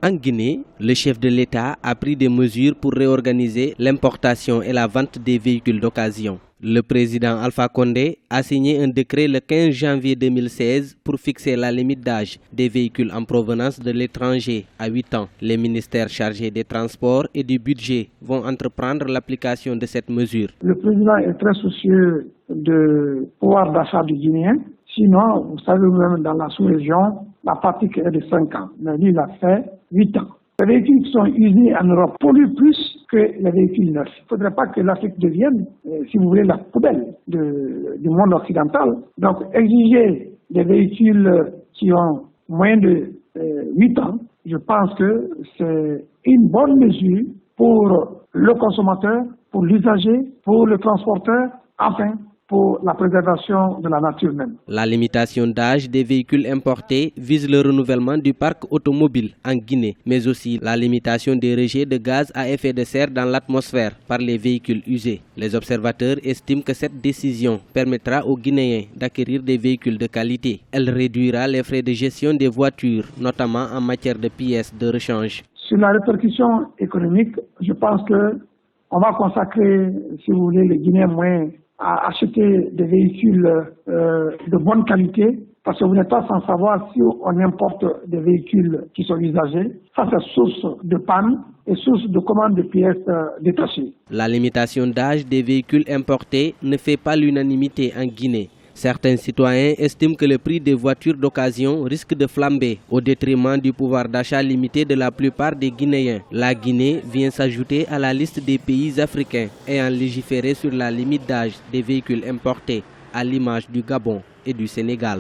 En Guinée, le chef de l'État a pris des mesures pour réorganiser l'importation et la vente des véhicules d'occasion. Le président Alpha Condé a signé un décret le 15 janvier 2016 pour fixer la limite d'âge des véhicules en provenance de l'étranger à 8 ans. Les ministères chargés des Transports et du Budget vont entreprendre l'application de cette mesure. Le président est très soucieux du pouvoir d'achat du Guinéen. Sinon, vous savez vous-même, dans la sous-région, la pratique est de 5 ans. Mais lui, il a fait 8 ans. Les véhicules qui sont usés en Europe polluent plus que les véhicules neufs. Il ne faudrait pas que l'Afrique devienne, si vous voulez, la poubelle du monde occidental. Donc, exiger des véhicules qui ont moins de 8 ans, je pense que c'est une bonne mesure pour le consommateur, pour l'usager, pour le transporteur, enfin, pour la préservation de la nature même. La limitation d'âge des véhicules importés vise le renouvellement du parc automobile en Guinée, mais aussi la limitation des rejets de gaz à effet de serre dans l'atmosphère par les véhicules usés. Les observateurs estiment que cette décision permettra aux Guinéens d'acquérir des véhicules de qualité. Elle réduira les frais de gestion des voitures, notamment en matière de pièces de rechange. Sur la répercussion économique, je pense qu'on va consacrer, si vous voulez, les Guinéens moyens à acheter des véhicules de bonne qualité, parce que vous n'êtes pas sans savoir si on importe des véhicules qui sont usagés. Ça, c'est source de panne et source de commande de pièces détachées. La limitation d'âge des véhicules importés ne fait pas l'unanimité en Guinée. Certains citoyens estiment que le prix des voitures d'occasion risque de flamber au détriment du pouvoir d'achat limité de la plupart des Guinéens. La Guinée vient s'ajouter à la liste des pays africains ayant légiféré sur la limite d'âge des véhicules importés, à l'image du Gabon et du Sénégal.